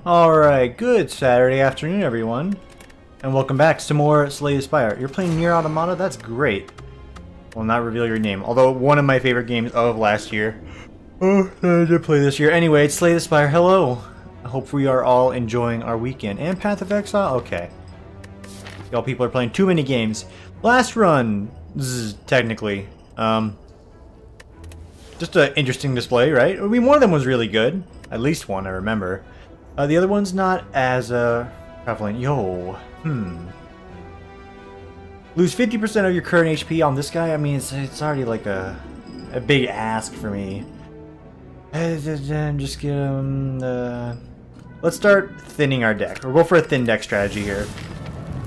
Alright, good Saturday afternoon, everyone. And welcome back to some more Slay the Spire. You're playing Nier Automata? That's great. Will not reveal your name, although one of my favorite games of last year. Oh, I did play this year. Anyway, it's Slay the Spire. Hello. I hope we are all enjoying our weekend. And Path of Exile? Okay. Y'all people are playing too many games. Last run, technically. Just an interesting display, right? I mean, one of them was really good. At least one, I remember. The other one's not as prevalent. Yo, Lose 50% of your current HP on this guy? I mean, it's already like a big ask for me. Just get him... let's start thinning our deck. We'll go for a thin deck strategy here.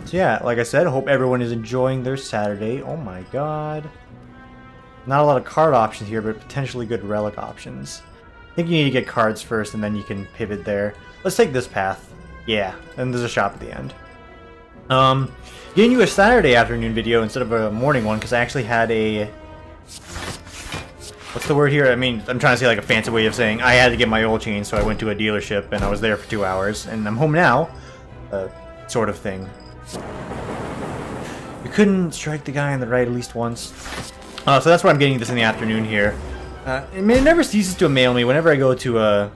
So yeah, like I said, I hope everyone is enjoying their Saturday. Oh my god. Not a lot of card options here, but potentially good relic options. I think you need to get cards first, and then you can pivot there. Let's take this path. Yeah, and there's a shop at the end. Getting you a Saturday afternoon video instead of a morning one, because I actually had a... What's the word here? I mean, I'm trying to say like a fancy way of saying I had to get my oil changed, so I went to a dealership, and I was there for 2 hours, and I'm home now. Sort of thing. You couldn't strike the guy on the right at least once. So that's why I'm getting this in the afternoon here. It never ceases to amaze me whenever I go to a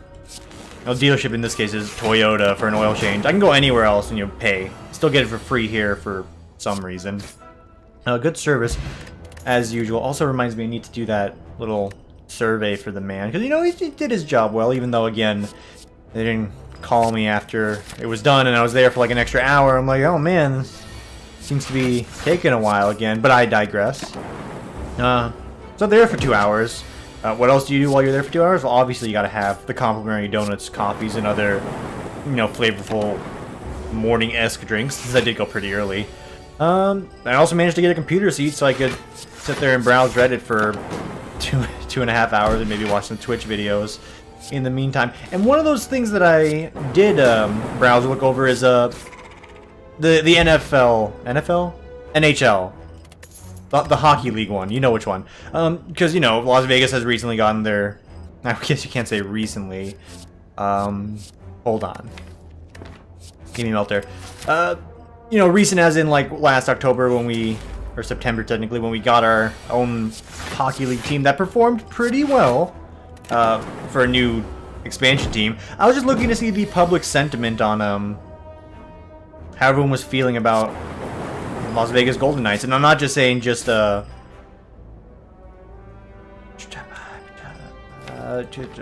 dealership. In this case is Toyota for an oil change. I can go anywhere else and pay. Still get it for free here for some reason. Good service as usual. Also reminds me I need to do that little survey for the man, because he did his job well, even though again they didn't call me after it was done and I was there for like an extra hour. I'm like, oh man, this seems to be taking a while again, but I digress. So there for 2 hours. What else do you do while you're there for 2 hours? Well, obviously you gotta have the complimentary donuts, coffees, and other, flavorful morning-esque drinks, since I did go pretty early. I also managed to get a computer seat so I could sit there and browse Reddit for two and a half hours and maybe watch some Twitch videos in the meantime. And one of those things that I did browse and look over is the NHL. The Hockey League one, you know which one. Because, Las Vegas has recently gotten their... I guess you can't say recently. Hold on. Give me a melter. Recent as in, like, last October when we... Or September, technically, when we got our own Hockey League team that performed pretty well for a new expansion team. I was just looking to see the public sentiment on how everyone was feeling about Las Vegas Golden Knights, and I'm not just saying just 1, 2, 3,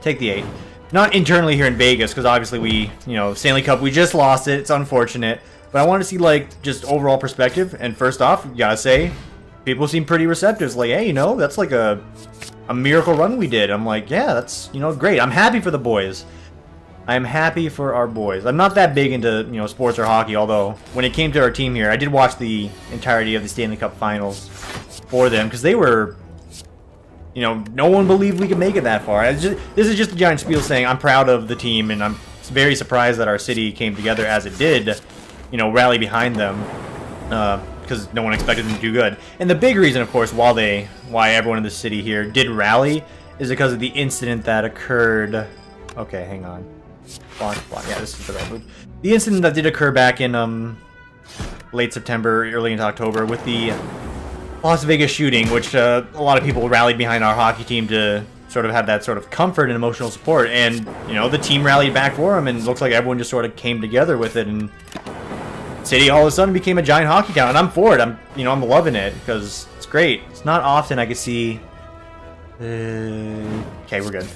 take the 8. Not internally here in Vegas, because obviously we, Stanley Cup, we just lost it. It's unfortunate, but I want to see like just overall perspective. And first off, you gotta say, people seem pretty receptive. It's like, hey, that's like a miracle run we did. I'm like, yeah, that's great. I'm happy for the boys. I'm happy for our boys. I'm not that big into, sports or hockey, although when it came to our team here, I did watch the entirety of the Stanley Cup Finals for them, because they were, no one believed we could make it that far. This is just a giant spiel saying I'm proud of the team, and I'm very surprised that our city came together as it did, rally behind them, because no one expected them to do good. And the big reason, of course, why everyone in the city here did rally is because of the incident that occurred. Okay, hang on. Yeah, this is the right move. The incident that did occur back in late September, early into October, with the Las Vegas shooting, which a lot of people rallied behind our hockey team to sort of have that sort of comfort and emotional support, and the team rallied back for them, and it looks like everyone just sort of came together with it, and city all of a sudden became a giant hockey town, and I'm for it. I'm loving it because it's great. It's not often I could see. Okay, we're good.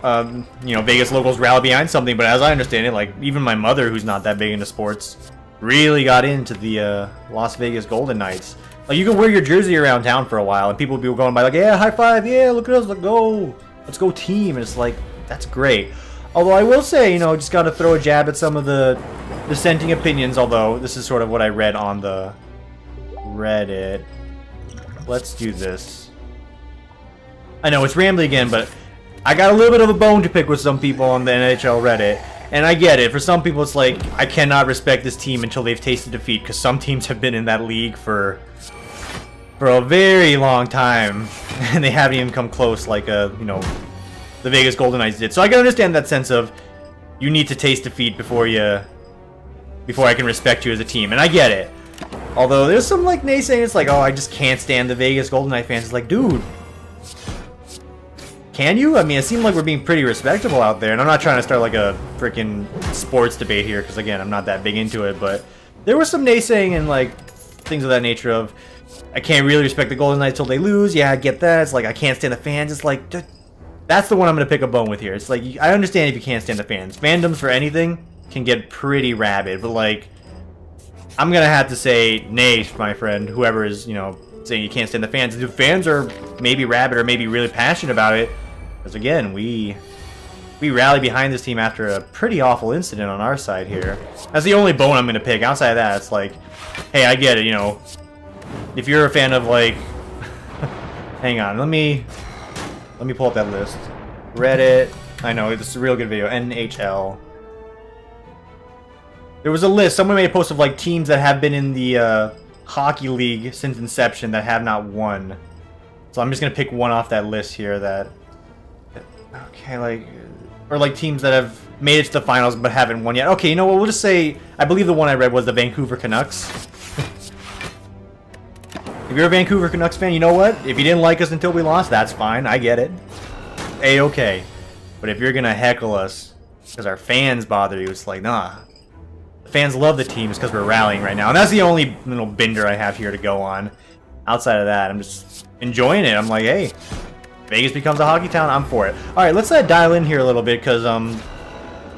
Vegas locals rally behind something, but as I understand it, like, even my mother, who's not that big into sports, really got into the Las Vegas Golden Knights. Like, you can wear your jersey around town for a while, and people will be going by like, yeah, high five, yeah, look at us, let's go team, and it's like, that's great. Although I will say, just gotta throw a jab at some of the dissenting opinions, although this is sort of what I read on the Reddit. Let's do this. I know, it's rambly again, but I got a little bit of a bone to pick with some people on the NHL Reddit, and I get it. For some people, it's like, I cannot respect this team until they've tasted defeat, because some teams have been in that league for a very long time, and they haven't even come close, like the Vegas Golden Knights did. So I can understand that sense of you need to taste defeat before I can respect you as a team, and I get it. Although there's some like naysaying, it's like, oh, I just can't stand the Vegas Golden Knight fans. It's like, dude, can you? I mean, it seemed like we're being pretty respectable out there, and I'm not trying to start like a freaking sports debate here, because again, I'm not that big into it, but there was some naysaying and like things of that nature of, I can't really respect the Golden Knights till they lose. Yeah, I get that. It's like, I can't stand the fans. It's like, that's the one I'm going to pick a bone with here. It's like, I understand if you can't stand the fans. Fandoms for anything can get pretty rabid, but like, I'm going to have to say, nay, my friend, whoever is, you know, saying you can't stand the fans. The fans are maybe rabid or maybe really passionate about it, because again, we rally behind this team after a pretty awful incident on our side here. That's the only bone I'm going to pick. Outside of that, it's like, hey, I get it, you know, if you're a fan of like, hang on, let me pull up that list. Reddit, I know, this is a real good video. NHL. There was a list, someone made a post of like teams that have been in the hockey league since inception that have not won. So I'm just gonna pick one off that list here that, okay, like, or like teams that have made it to the finals but haven't won yet. Okay, you know what, we'll just say, I believe the one I read was the Vancouver Canucks. If you're a Vancouver Canucks fan, you know what? If you didn't like us until we lost, that's fine. I get it. A-okay. But if you're gonna heckle us because our fans bother you, it's like, nah. The fans love the teams because we're rallying right now. And that's the only little bender I have here to go on. Outside of that, I'm just enjoying it. I'm like, hey, Vegas becomes a hockey town. I'm for it. Alright, let's dial in here a little bit because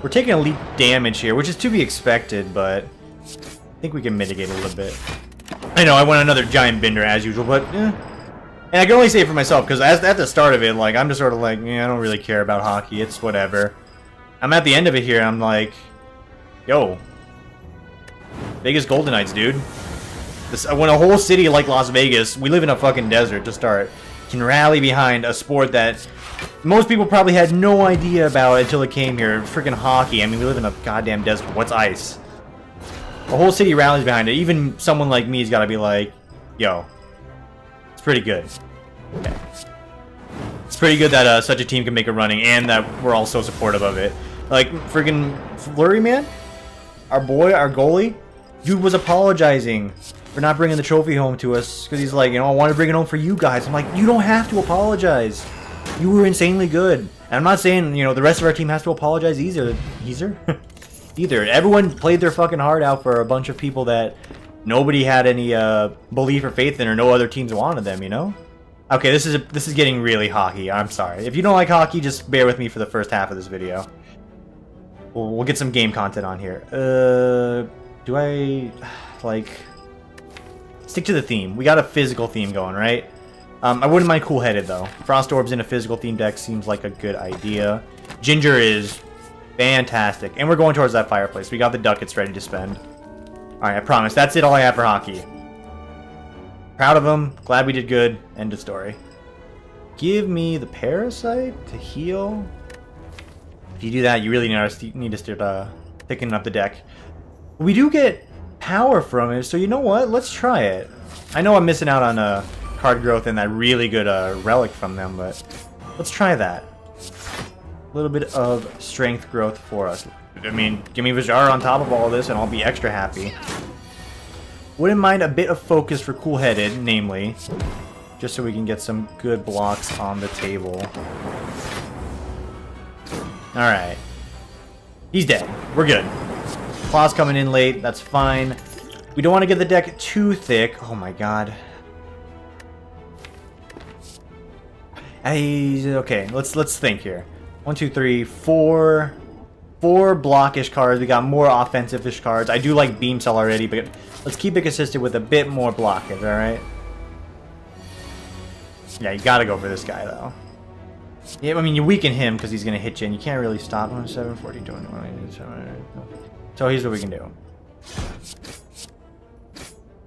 we're taking elite damage here, which is to be expected, but I think we can mitigate a little bit. I know, I went another giant bender as usual, but and I can only say it for myself, because at the start of it, like, I'm just sort of like, yeah, I don't really care about hockey, it's whatever. I'm at the end of it here, and I'm like, yo, Vegas Golden Knights, dude. When a whole city like Las Vegas, we live in a fucking desert to start, can rally behind a sport that most people probably had no idea about until it came here, freaking hockey. I mean, we live in a goddamn desert. What's ice? The whole city rallies behind it. Even someone like me's got to be like, yo, it's pretty good. Okay. It's pretty good that such a team can make a running, and that we're all so supportive of it. Like, friggin' Fleury, man, our boy, our goalie, dude was apologizing for not bringing the trophy home to us, because he's like, you know, I want to bring it home for you guys. I'm like, you don't have to apologize. You were insanely good. And I'm not saying, you know, the rest of our team has to apologize either. Either. Everyone played their fucking heart out for a bunch of people that nobody had any belief or faith in, or no other teams wanted them, you know? Okay, this is getting really hockey. I'm sorry. If you don't like hockey, just bear with me for the first half of this video. We'll get some game content on here. Do I, like, stick to the theme? We got a physical theme going, right? I wouldn't mind cool-headed, though. Frost Orbs in a physical theme deck seems like a good idea. Ginger is fantastic. And we're going towards that fireplace. We got the ducats ready to spend. Alright, I promise. That's it, all I have for hockey. Proud of them. Glad we did good. End of story. Give me the Parasite to heal. If you do that, you really need to start picking up the deck. We do get power from it, so you know what? Let's try it. I know I'm missing out on card growth and that really good relic from them, but let's try that. A little bit of strength growth for us. I mean, give me Vajar on top of all this and I'll be extra happy. Wouldn't mind a bit of focus for cool-headed, namely, just so we can get some good blocks on the table. Alright. He's dead. We're good. Claw's coming in late. That's fine. We don't want to get the deck too thick. Oh my god. Okay, let's think here. 1, 2, 3, 4 blockish cards. We got more offensive-ish cards. I do like Beam Cell already, but let's keep it consistent with a bit more blockage, alright? Yeah, you gotta go for this guy, though. Yeah, I mean, you weaken him because he's gonna hit you, and you can't really stop him. 7, 14, 21. So here's what we can do.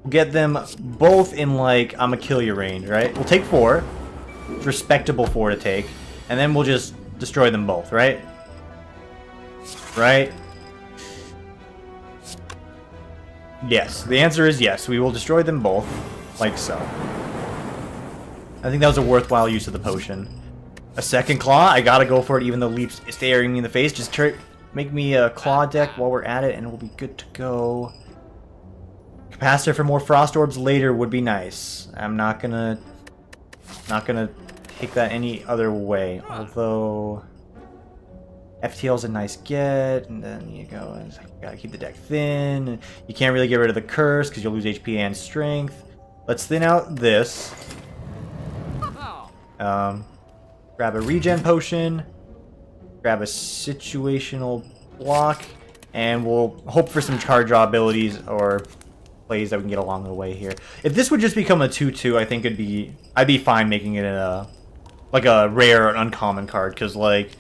We'll get them both in, like, I'ma kill you range, right? We'll take 4. It's respectable 4 to take. And then we'll just destroy them both, right? Right? Yes. The answer is yes. We will destroy them both. Like so. I think that was a worthwhile use of the potion. A second claw. I gotta go for it even though Leap's staring me in the face. Just make me a claw deck while we're at it and we'll be good to go. Capacitor for more Frost Orbs later would be nice. I'm not gonna take that any other way. Although FTL's a nice get, and then you go, you gotta keep the deck thin. You can't really get rid of the curse because you'll lose HP and strength. Let's thin out this. Grab a regen potion, grab a situational block, and we'll hope for some card draw abilities or plays that we can get along the way here. If this would just become a 2/2, I think I'd be fine making it like a rare or uncommon card, because like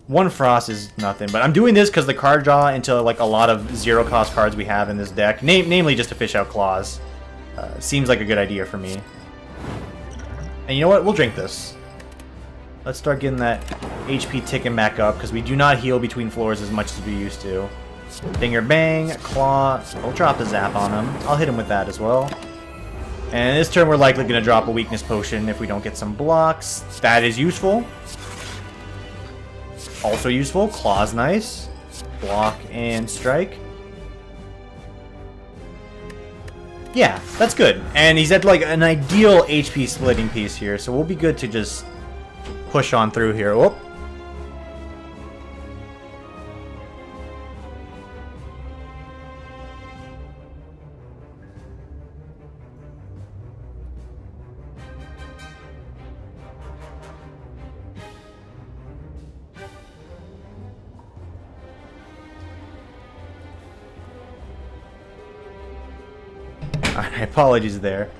one frost is nothing. But I'm doing this because the card draw into like a lot of zero cost cards we have in this deck, namely just to fish out claws, seems like a good idea for me. And you know what? We'll drink this. Let's start getting that HP ticking back up, because we do not heal between floors as much as we used to. Dinger bang, claw. We'll drop the zap on him. I'll hit him with that as well. And this turn we're likely going to drop a weakness potion if we don't get some blocks. That is useful. Also useful. Claw's nice. Block and strike. Yeah, that's good. And he's at like an ideal HP splitting piece here, so we'll be good to just push on through here. Whoop. Alright, apologies there.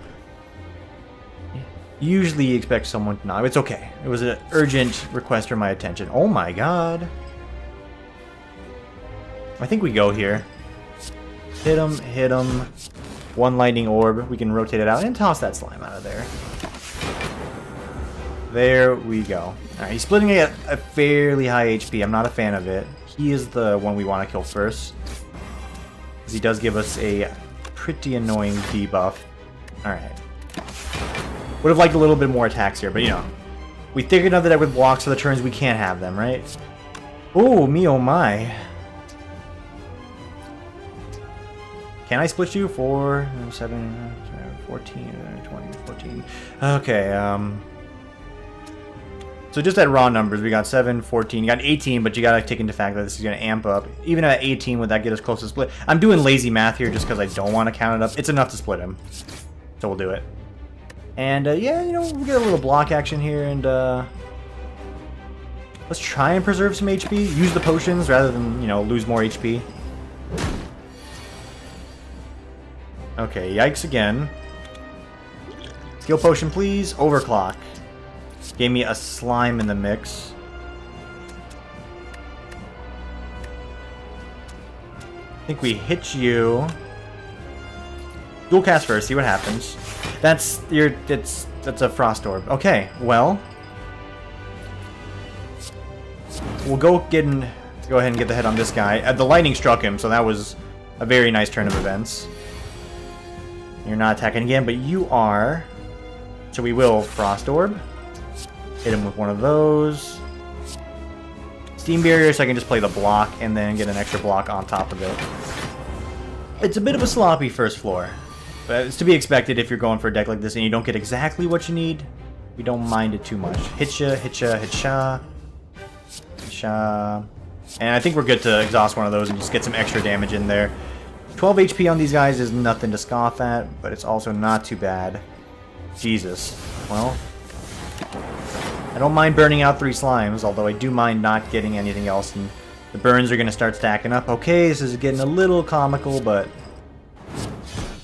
Usually you expect someone to not. It's okay. It was an urgent request for my attention. Oh my god. I think we go here. Hit him, hit him. One lightning orb. We can rotate it out and toss that slime out of there. There we go. Alright, he's splitting at a fairly high HP. I'm not a fan of it. He is the one we want to kill first, because he does give us a pretty annoying debuff. Alright. Would have liked a little bit more attacks here, but you know. We thicken another deck with blocks for the turns we can't have them, right? Oh, me oh my. Can I split you? 4, 7, 14, 20, 14. Okay, so just at raw numbers, we got 7, 14, you got 18, but you gotta take into fact that this is gonna amp up. Even at 18, would that get us close to split? I'm doing lazy math here just because I don't want to count it up. It's enough to split him. So we'll do it. And yeah, you know, we'll get a little block action here, and let's try and preserve some HP. Use the potions rather than, you know, lose more HP. Okay, yikes again. Skill potion, please. Overclock. Gave me a slime in the mix. I think we hit you. Dual cast first, see what happens. That's a frost orb. Okay, well, we'll go ahead and get the head on this guy. The lightning struck him, so that was a very nice turn of events. You're not attacking again, but you are. So we will frost orb. Hit him with one of those. Steam barrier, so I can just play the block and then get an extra block on top of it. It's a bit of a sloppy first floor, but it's to be expected if you're going for a deck like this and you don't get exactly what you need. We don't mind it too much. Hitcha, hitcha, hitcha. Hitcha. And I think we're good to exhaust one of those and just get some extra damage in there. 12 HP on these guys is nothing to scoff at, but it's also not too bad. Jesus. Well, I don't mind burning out 3 slimes, although I do mind not getting anything else, and the burns are going to start stacking up. Okay, this is getting a little comical, but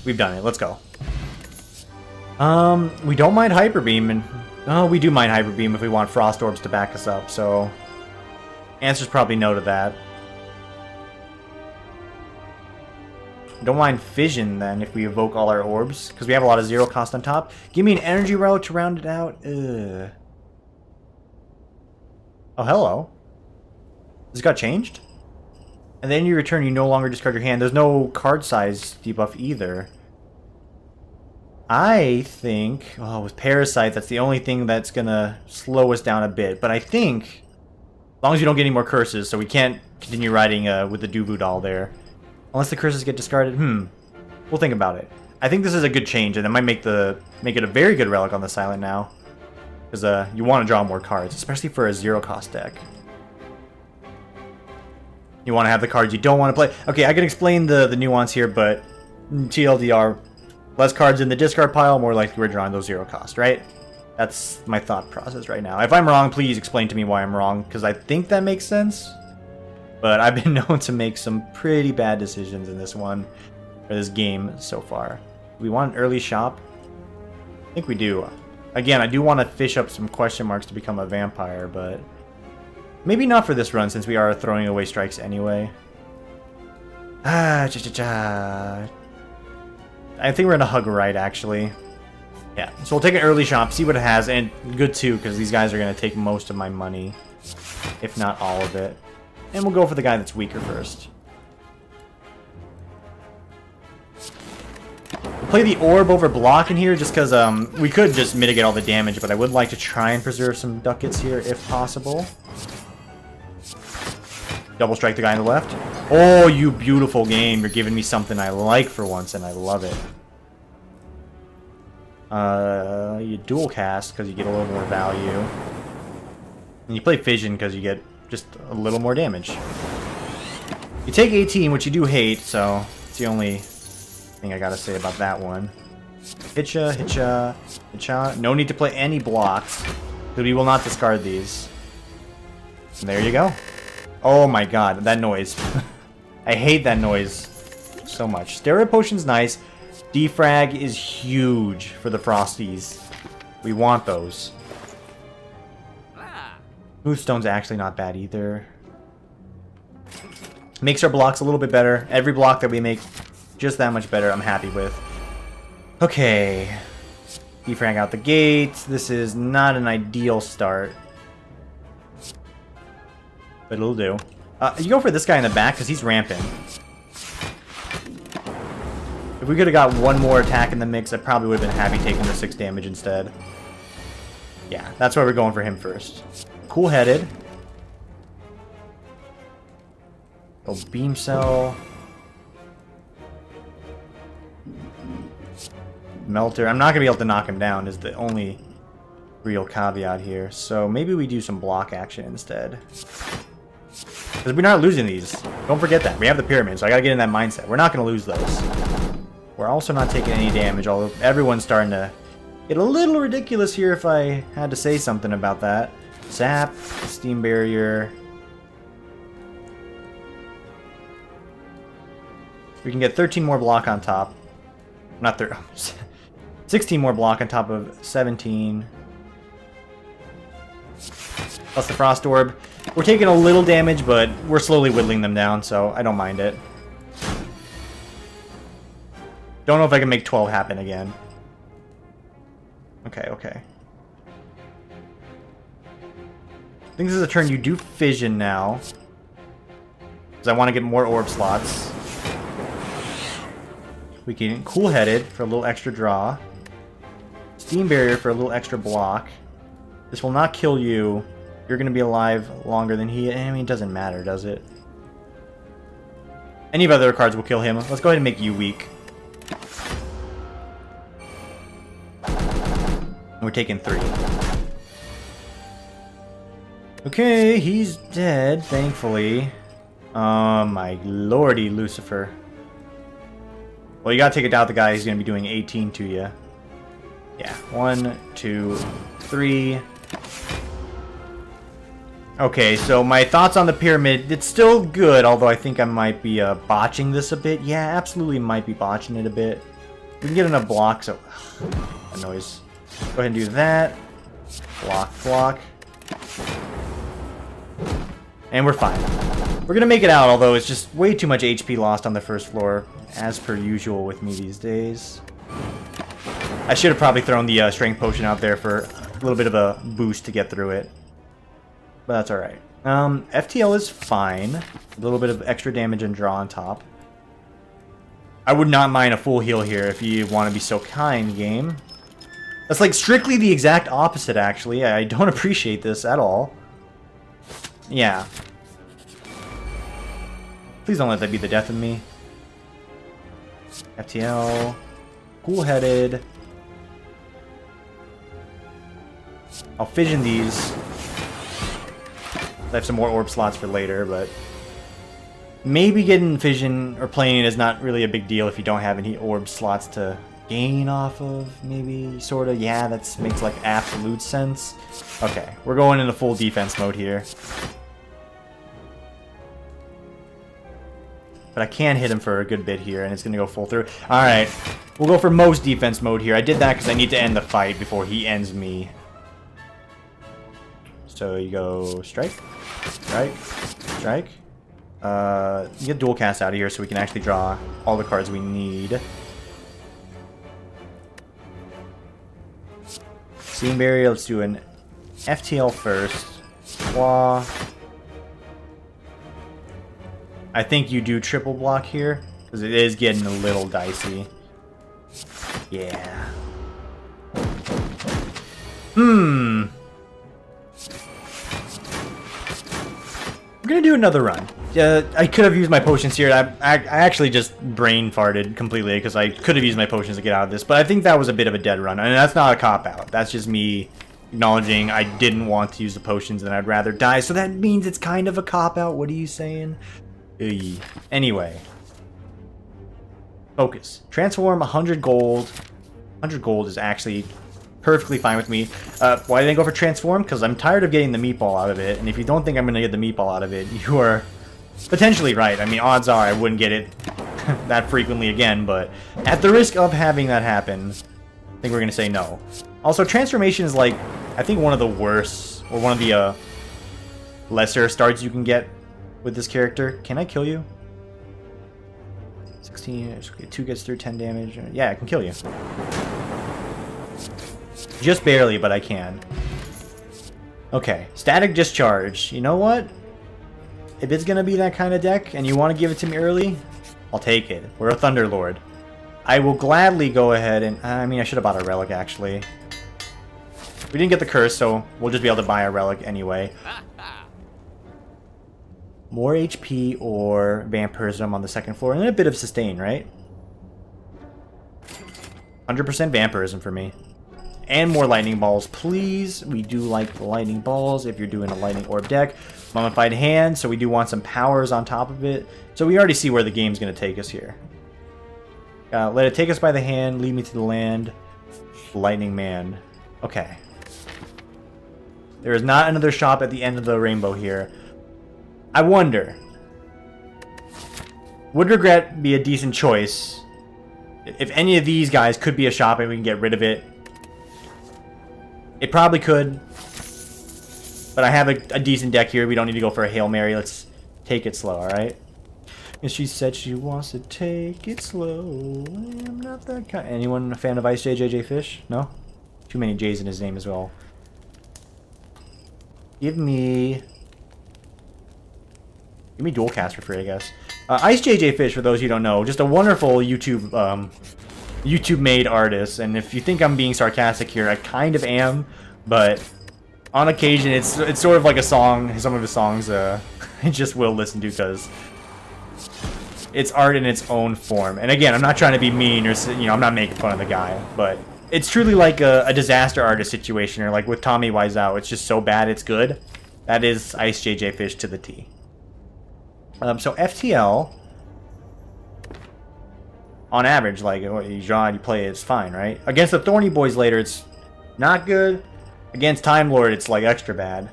we've done it. Let's go. We don't mind Hyper Beam, and oh, we do mind Hyper Beam if we want Frost Orbs to back us up, so answer's probably no to that. Don't mind Fission, then, if we evoke all our orbs, because we have a lot of zero cost on top. Give me an energy route to round it out. Ugh. Oh, hello. This got changed? And then you return, you no longer discard your hand. There's no card size debuff either. I think, oh, with Parasite, that's the only thing that's gonna slow us down a bit. But I think, as long as you don't get any more curses, so we can't continue riding with the Duvu doll there. Unless the curses get discarded, we'll think about it. I think this is a good change, and it might make it a very good relic on the Silent now. Because you want to draw more cards, especially for a 0-cost deck. You want to have the cards you don't want to play. Okay, I can explain the nuance here, but TLDR, less cards in the discard pile, more likely we're drawing those 0-cost, right? That's my thought process right now. If I'm wrong, please explain to me why I'm wrong, because I think that makes sense. But I've been known to make some pretty bad decisions in this one, or this game so far. Do we want an early shop? I think we do. Again, I do want to fish up some question marks to become a vampire, but maybe not for this run since we are throwing away strikes anyway. I think we're gonna hug right, actually. Yeah, so we'll take an early shop, see what it has, and good too, because these guys are gonna take most of my money, if not all of it. And we'll go for the guy that's weaker first. Play the orb over block in here just because we could just mitigate all the damage, but I would like to try and preserve some ducats here if possible. Double strike the guy on the left. Oh, you beautiful game. You're giving me something I like for once, and I love it. You dual cast because you get a little more value. And you play fission because you get just a little more damage. You take 18, which you do hate, so it's the only thing I gotta say about that one. Hitcha, hitcha, hitcha. No need to play any blocks, because we will not discard these. And there you go. Oh my god, that noise. I hate that noise so much. Steroid Potion's nice. Defrag is huge for the Frosties. We want those. Smoothstone's actually not bad either. Makes our blocks a little bit better. Every block that we make just that much better, I'm happy with. Okay. Defrag out the gate. This is not an ideal start. But it'll do. You go for this guy in the back because he's ramping. If we could have got one more attack in the mix, I probably would have been happy taking the 6 damage instead. Yeah, that's why we're going for him first. Cool-headed. Oh, beam cell. Melter. I'm not going to be able to knock him down is the only real caveat here. So maybe we do some block action instead. Because we're not losing these. Don't forget that. We have the pyramid, so I got to get in that mindset. We're not going to lose those. We're also not taking any damage, although everyone's starting to get a little ridiculous here if I had to say something about that. Zap, Steam Barrier. We can get 13 more block on top. Not 13. 16 more block on top of 17. Plus the Frost Orb. We're taking a little damage, but we're slowly whittling them down, so I don't mind it. Don't know if I can make 12 happen again. Okay, okay. I think this is a turn you do fission now. Because I want to get more orb slots. We can cool-headed for a little extra draw. Steam Barrier for a little extra block. This will not kill you. You're going to be alive longer than he... I mean, it doesn't matter, does it? Any of other cards will kill him. Let's go ahead and make you weak. And we're taking 3. Okay, he's dead, thankfully. My lordy, Lucifer. Well, you gotta take it down with the guy. He's gonna be doing 18 to you. Yeah, 1, 2, 3. Okay, so my thoughts on the pyramid, it's still good, although I think I might be botching this a bit. Yeah, absolutely might be botching it a bit. We can get enough blocks, so... that noise. Go ahead and do that. Block, block. And we're fine. We're gonna make it out, although it's just way too much HP lost on the first floor, as per usual with me these days. I should have probably thrown the strength potion out there for a little bit of a boost to get through it. But that's alright. FTL is fine. A little bit of extra damage and draw on top. I would not mind a full heal here if you want to be so kind, game. That's like strictly the exact opposite, actually. I don't appreciate this at all. Yeah. Please don't let that be the death of me. FTL. Cool-headed. I'll fission these. I have some more orb slots for later, but maybe getting fission or playing is not really a big deal if you don't have any orb slots to gain off of, maybe, sort of. Yeah, that makes like absolute sense. Okay, we're going into full defense mode here. But I can hit him for a good bit here, and it's going to go full through. Alright, we'll go for most defense mode here. I did that because I need to end the fight before he ends me. So you go strike, strike, strike. Get dual cast out of here so we can actually draw all the cards we need. Seam Barrier, let's do an FTL first. Claw. I think you do triple block here, because it is getting a little dicey. Yeah. We're gonna do another run. I could have used my potions here. I actually just brain farted completely because I could have used my potions to get out of this, but I think that was a bit of a dead run, and that's not a cop-out. That's just me acknowledging I didn't want to use the potions and I'd rather die, so that means it's kind of a cop-out. What are you saying? Anyway. Focus. Transform 100 gold. 100 gold is actually perfectly fine with me. Why didn't I go for transform? Because I'm tired of getting the meatball out of it, and if you don't think I'm going to get the meatball out of it, you are potentially right. I mean, odds are I wouldn't get it that frequently again, but at the risk of having that happen, I think we're going to say no. Also, transformation is like, I think one of the worst, or one of the lesser starts you can get with this character. Can I kill you? 16, 2 gets through 10 damage. Yeah, I can kill you. Just barely, but I can. Okay, static discharge. You know what? If it's gonna be that kind of deck, and you want to give it to me early, I'll take it. We're a Thunderlord. I will gladly go ahead and... I mean, I should have bought a relic, actually. We didn't get the curse, so we'll just be able to buy a relic anyway. More HP or vampirism on the second floor, and then a bit of sustain, right? 100% vampirism for me. And more lightning balls, please. We do like the lightning balls if you're doing a lightning orb deck. Mummified hand, so we do want some powers on top of it. So we already see where the game's going to take us here. Let it take us by the hand, lead me to the land. Lightning man. Okay. There is not another shop at the end of the rainbow here. I wonder. Would regret be a decent choice? If any of these guys could be a shop and we can get rid of it. It probably could. But I have a decent deck here. We don't need to go for a Hail Mary. Let's take it slow, alright? And she said she wants to take it slow. I'm not that kind. Anyone a fan of Ice JJ Fish? No? Too many J's in his name as well. Give me dual cast for free, I guess. Ice JJ Fish, for those who don't know, just a wonderful YouTube made artist. And if you think I'm being sarcastic here, I kind of am. But on occasion, it's sort of like a song. Some of his songs I just will listen to because it's art in its own form. And again, I'm not trying to be mean or, I'm not making fun of the guy, but it's truly like a disaster artist situation, or like with Tommy Wiseau, it's just so bad it's good. That is Ice JJ Fish to the T. So FTL, on average, like you draw and you play, it's fine, right? Against the Thorny Boys later, it's not good. Against Time Lord, it's like extra bad.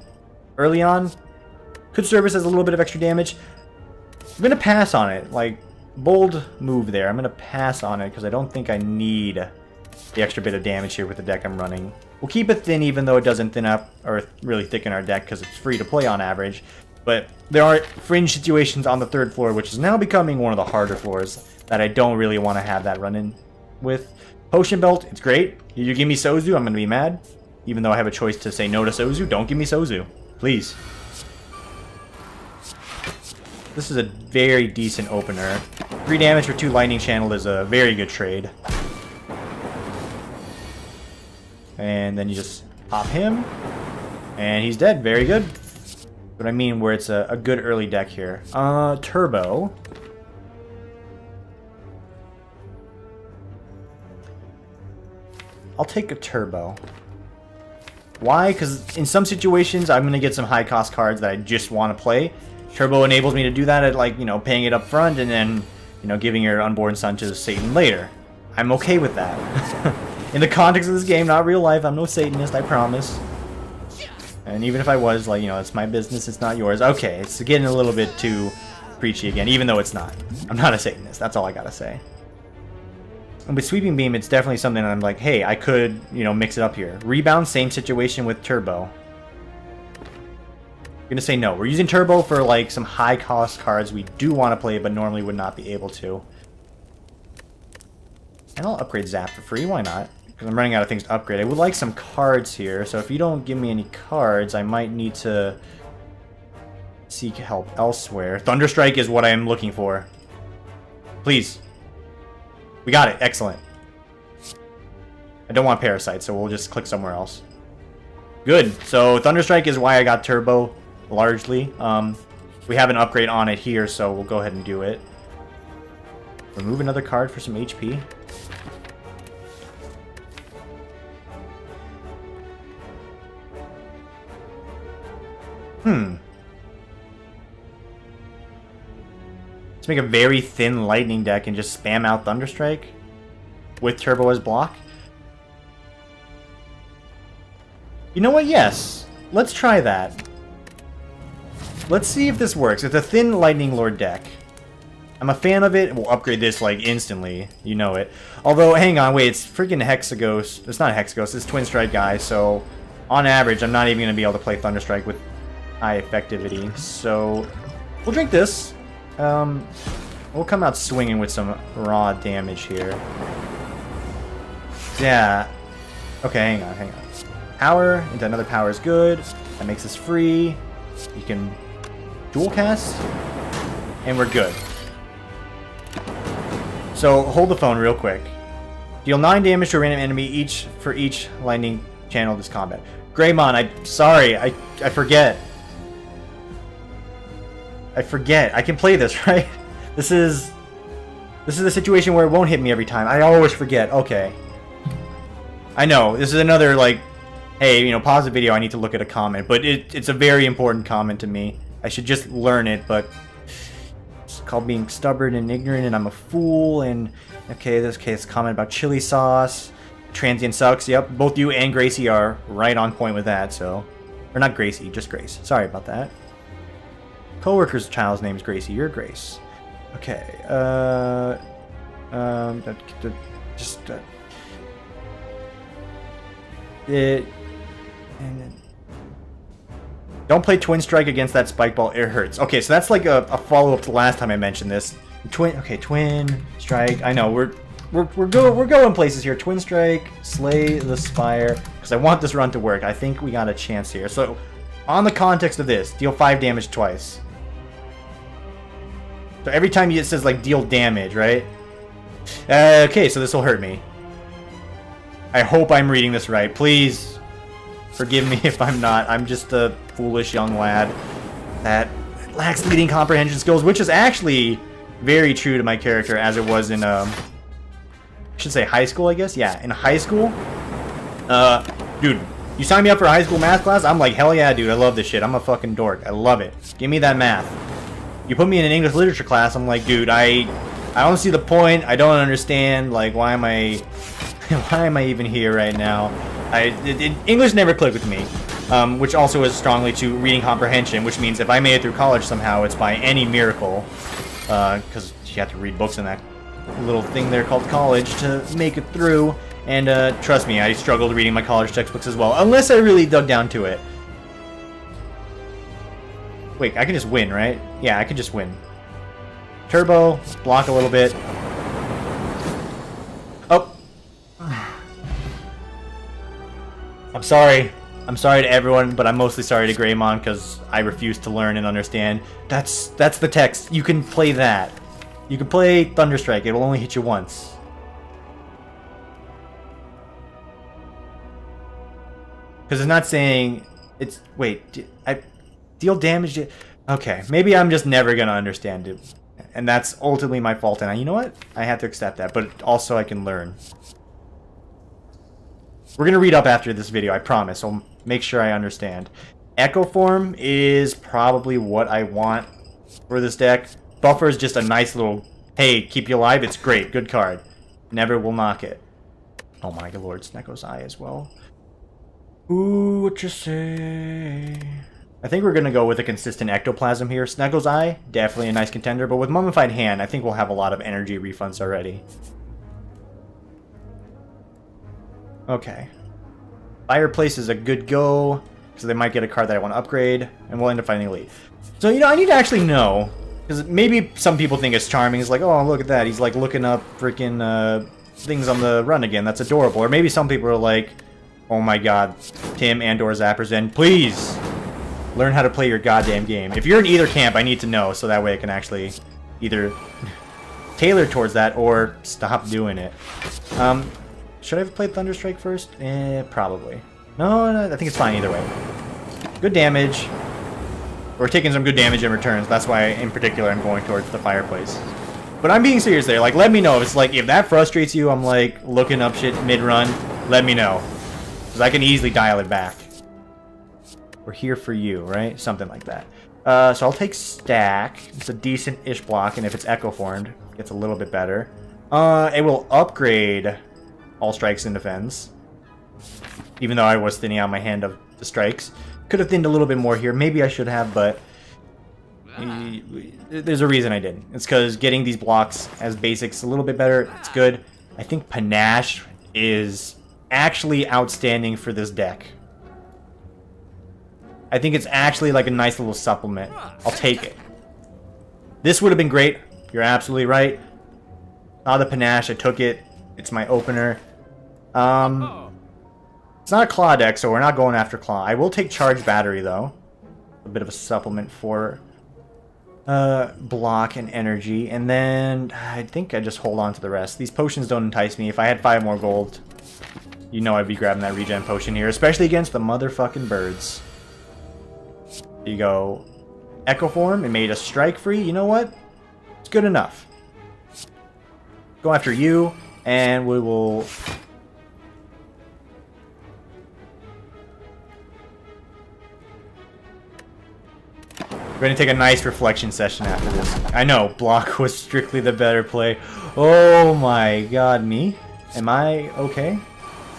Early on, could serve us as a little bit of extra damage. I'm gonna pass on it. Like, bold move there. I'm gonna pass on it because I don't think I need the extra bit of damage here with the deck I'm running. We'll keep it thin even though it doesn't thin up or really thicken our deck because it's free to play on average. But there are fringe situations on the third floor, which is now becoming one of the harder floors that I don't really want to have that run in with. Potion Belt, it's great. You give me Sozu, I'm going to be mad. Even though I have a choice to say no to Sozu, don't give me Sozu. Please. This is a very decent opener. 3 damage for 2 lightning channel is a very good trade. And then you just pop him. And he's dead. Very good. But I mean where it's a good early deck here. Turbo. I'll take a turbo. Why? Because in some situations I'm going to get some high cost cards that I just want to play. Turbo enables me to do that at, like, you know, paying it up front and then, you know, giving your unborn son to Satan later. I'm okay with that. In the context of this game, not real life, I'm no Satanist, I promise. And even if I was, like, you know, it's my business, it's not yours. Okay, it's getting a little bit too preachy again, even though it's not. I'm not a Satanist, that's all I gotta say. And with Sweeping Beam, it's definitely something that I'm like, hey, I could, you know, mix it up here. Rebound, same situation with Turbo. I'm gonna say no. We're using Turbo for, like, some high-cost cards we do want to play, but normally would not be able to. And I'll upgrade Zap for free, why not? Because I'm running out of things to upgrade. I would like some cards here, so if you don't give me any cards, I might need to seek help elsewhere. Thunderstrike is what I am looking for. Please. We got it. Excellent. I don't want Parasite, so we'll just click somewhere else. Good. So Thunderstrike is why I got Turbo, largely. We have an upgrade on it here, so we'll go ahead and do it. Remove another card for some HP. Let's make a very thin lightning deck and just spam out Thunderstrike with Turbo as block. You know what? Yes. Let's try that. Let's see if this works. It's a thin Lightning Lord deck. I'm a fan of it. We'll upgrade this, like, instantly. You know it. Although, hang on, wait. It's freaking Hexaghost. It's not Hexaghost. It's Twin Strike guy. So, on average, I'm not even going to be able to play Thunderstrike with high effectivity. So, we'll drink this. We'll come out swinging with some raw damage here. Yeah. Okay, hang on. Power into another power is good. That makes us free. You can dual cast. And we're good. So, hold the phone real quick. Deal 9 damage to a random enemy for each lightning channel this combat. Greymon, sorry, I forget. I forget. I can play this, right? This is a situation where it won't hit me every time. I always forget. Okay. I know. This is another, like, hey, you know, pause the video. I need to look at a comment. But it's a very important comment to me. I should just learn it, but it's called being stubborn and ignorant, and I'm a fool, and okay, this case comment about chili sauce. Transient sucks. Yep, both you and Gracie are right on point with that, so. Or not Gracie, just Grace. Sorry about that. Coworker's child's name is Gracie. You're Grace. Okay. Don't play Twin Strike against that Spike Ball. It hurts. Okay, so that's like a follow-up to the last time I mentioned this. Twin Strike. I know we're going places here. Twin Strike, slay the Spire, because I want this run to work. I think we got a chance here. So, on the context of this, deal 5 damage twice. So every time it says, like, deal damage, right? Okay, so this will hurt me. I hope I'm reading this right. Please forgive me if I'm not. I'm just a foolish young lad that lacks leading comprehension skills, which is actually very true to my character as it was in, I should say high school, I guess? Yeah, in high school. Dude, you sign me up for a high school math class? I'm like, hell yeah, dude, I love this shit. I'm a fucking dork. I love it. Give me that math. You put me in an English literature class, I'm like, dude, I don't see the point. I don't understand. Like, why am I even here right now? English never clicked with me, which also is strongly to reading comprehension, which means if I made it through college somehow, it's by any miracle, because you have to read books in that little thing there called college to make it through. And trust me, I struggled reading my college textbooks as well, unless I really dug down to it. Wait, I can just win, right? Yeah, I can just win. Turbo, block a little bit. Oh. I'm sorry. I'm sorry to everyone, but I'm mostly sorry to Greymon because I refuse to learn and understand. That's the text. You can play that. You can play Thunderstrike. It will only hit you once. Because it's not saying... It's... Wait, I deal damage to... Okay, maybe I'm just never going to understand it. And that's ultimately my fault. And you know what? I have to accept that. But also I can learn. We're going to read up after this video, I promise. I'll make sure I understand. Echo Form is probably what I want for this deck. Buffer is just a nice little, hey, keep you alive. It's great. Good card. Never will knock it. Oh my lord, Snecko's Eye as well. Ooh, what you say? I think we're going to go with a consistent Ectoplasm here. Snecko's Eye, definitely a nice contender. But with Mummified Hand, I think we'll have a lot of energy refunds already. Okay. Fireplace is a good go. So they might get a card that I want to upgrade. And we'll end up finding Elite. So, you know, I need to actually know. Because maybe some people think it's charming. It's like, oh, look at that. He's like looking up freaking things on the run again. That's adorable. Or maybe some people are like, oh my god, Tim and/or Zapper's End, please learn how to play your goddamn game. If you're in either camp, I need to know so that way I can actually either tailor towards that or stop doing it. Should I have played Thunderstrike first? Probably. No, I think it's fine either way. Good damage. We're taking some good damage in returns. That's why, in particular, I'm going towards the Fireplace. But I'm being serious there. Like, let me know. If it's like, if that frustrates you, I'm like, looking up shit mid-run, let me know. Because I can easily dial it back. We're here for you, right? Something like that. So I'll take Stack. It's a decent-ish block, and if it's Echo Formed, it gets a little bit better. It will upgrade all strikes and defense. Even though I was thinning out my hand of the strikes. Could have thinned a little bit more here. Maybe I should have, but there's a reason I didn't. It's because getting these blocks as basics a little bit better, it's good. I think Panache is actually outstanding for this deck. I think it's actually like a nice little supplement. I'll take it. This would have been great. You're absolutely right. Saw the Panache, I took it. It's my opener. It's not a Claw deck, so we're not going after Claw. I will take Charge Battery, though. A bit of a supplement for block and energy. And then I think I just hold on to the rest. These potions don't entice me. If I had 5 more gold, you know I'd be grabbing that regen potion here. Especially against the motherfucking birds. There you go. Echo Form. It made us strike free. You know what? It's good enough. Go after you, and we will... We're going to take a nice reflection session after this. I know, block was strictly the better play. Oh my god, me? Am I okay?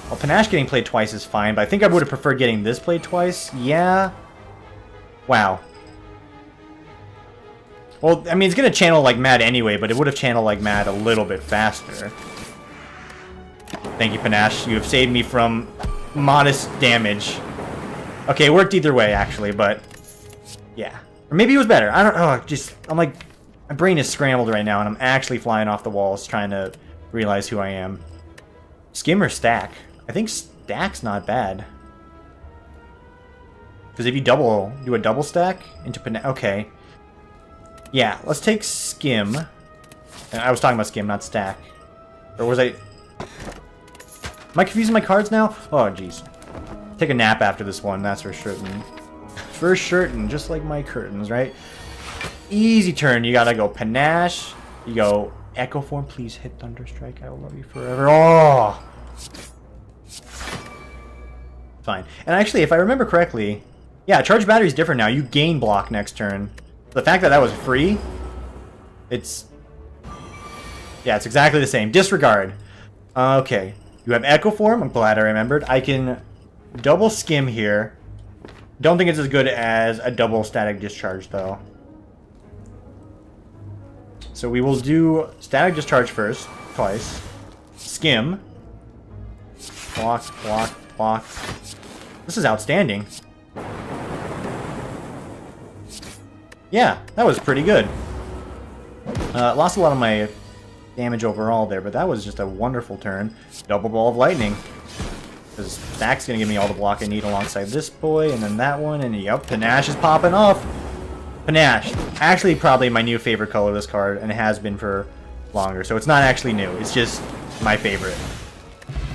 Well, Panache getting played twice is fine, but I think I would have preferred getting this played twice. Yeah. Wow. Well, I mean, it's going to channel like mad anyway, but it would have channeled like mad a little bit faster. Thank you, Panache. You have saved me from modest damage. Okay, it worked either way, actually, but... yeah. Or maybe it was better. I don't know. I'm like, my brain is scrambled right now, and I'm actually flying off the walls trying to realize who I am. Skim or Stack? I think Stack's not bad. Because if you do a double stack into Panache. Okay. Yeah, let's take Skim. And I was talking about Skim, not Stack. Or was I... Am I confusing my cards now? Oh, jeez. Take a nap after this one, that's for certain. For certain, just like my curtains, right? Easy turn. You gotta go Panache. You go Echo Form. Please hit Thunderstrike. I will love you forever. Oh! Fine. And actually, if I remember correctly, yeah, Charge Battery is different now. You gain block next turn. The fact that that was free, it's... yeah, it's exactly the same. Disregard. Okay. You have Echo Form. I'm glad I remembered. I can double Skim here. Don't think it's as good as a double Static Discharge, though. So we will do Static Discharge first, twice. Skim. Block, block, block. This is outstanding. Yeah, that was pretty good. Lost a lot of my damage overall there, but that was just a wonderful turn. Double Ball of Lightning. Because Stack's going to give me all the block I need alongside this boy, and then that one, and yep, Panache is popping off. Panache. Actually, probably my new favorite color of this card, and it has been for longer. So it's not actually new. It's just my favorite.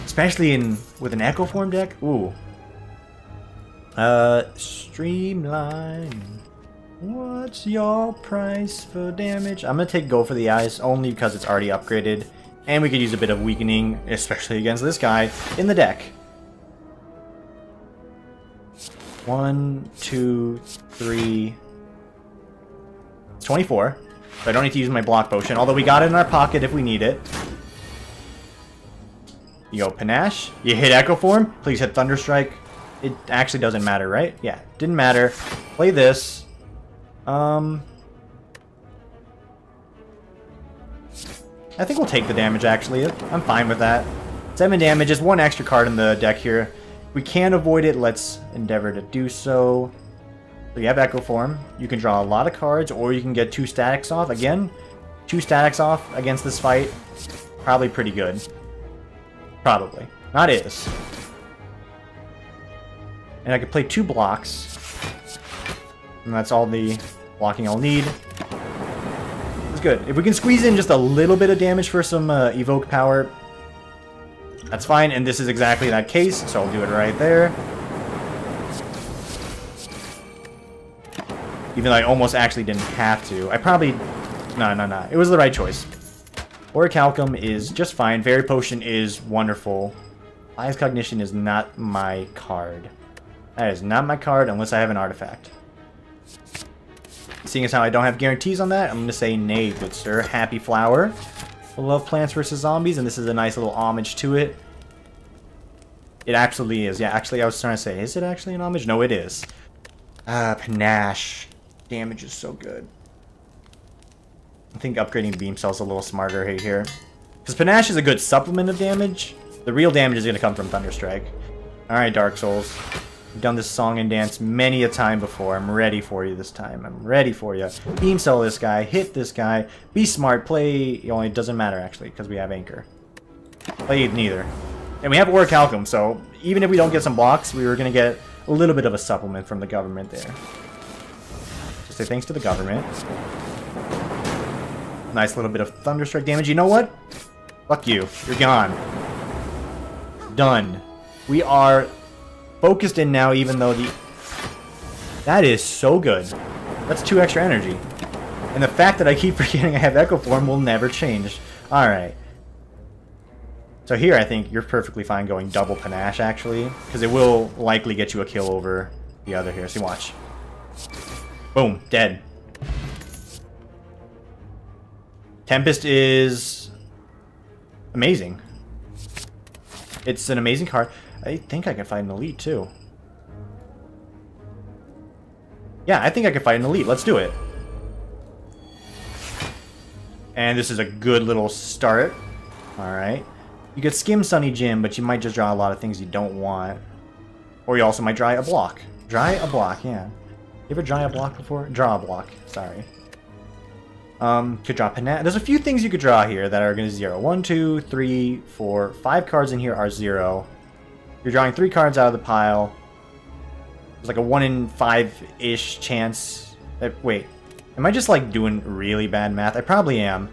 Especially with an Echo Form deck. Ooh. Streamline. What's your price for damage? I'm going to take Go for the Eyes only because it's already upgraded. And we could use a bit of weakening, especially against this guy, in the deck. 1, 2, 3. It's 24. So I don't need to use my block potion, although we got it in our pocket if we need it. You go Panache. You hit Echo Form. Please hit Thunderstrike. It actually doesn't matter, right? Yeah, didn't matter. Play this. I think we'll take the damage, actually. I'm fine with that. 7 damage is 1 extra card in the deck here. If we can avoid it, let's endeavor to do so. So you have Echo Form. You can draw a lot of cards, or you can get 2 statics off. Again, 2 statics off against this fight. Probably pretty good. Probably. Not is. And I could play 2 blocks. And that's all the blocking I'll need. It's good. If we can squeeze in just a little bit of damage for some evoke power, that's fine. And this is exactly that case, so I'll do it right there. Even though I almost actually didn't have to. I probably... No. It was the right choice. Orichalcum is just fine. Fairy Potion is wonderful. Bias Cognition is not my card. That is not my card unless I have an artifact. Seeing as how I don't have guarantees on that, I'm going to say nay, good sir. Happy Flower. I love Plants vs. Zombies, and this is a nice little homage to it. It actually is. Yeah, actually, I was trying to say, is it actually an homage? No, it is. Panache. Damage is so good. I think upgrading Beam Cell's a little smarter right here. Because Panache is a good supplement of damage. The real damage is going to come from Thunderstrike. Alright, Dark Souls. I've done this song and dance many a time before. I'm ready for you this time. I'm ready for you. Beam Cell this guy. Hit this guy. Be smart. Play... Only it doesn't matter, actually, because we have Anchor. Play neither. And we have Orichalcum, so even if we don't get some blocks, we were going to get a little bit of a supplement from the government there. Just say thanks to the government. Nice little bit of Thunderstrike damage. You know what? Fuck you. You're gone. Done. We are focused in now, even though the... That is so good. That's 2 extra energy. And the fact that I keep forgetting I have Echo Form will never change. Alright. So here I think you're perfectly fine going double Panache, actually. Because it will likely get you a kill over the other here. See, watch. Boom. Dead. Tempest is amazing. It's an amazing card. I think I can fight an Elite, too. Yeah, I think I can fight an Elite. Let's do it. And this is a good little start. Alright. You could skim Sunny Jim, but you might just draw a lot of things you don't want. Or you also might draw a block. Draw a block, yeah. You ever draw a block before? Draw a block, sorry. Could draw Panache. There's a few things you could draw here that are going to 0. 1, 2, 3, 4, 5 cards in here are 0. You're drawing 3 cards out of the pile. There's like a 1 in 5-ish chance. Wait, am I just like doing really bad math? I probably am.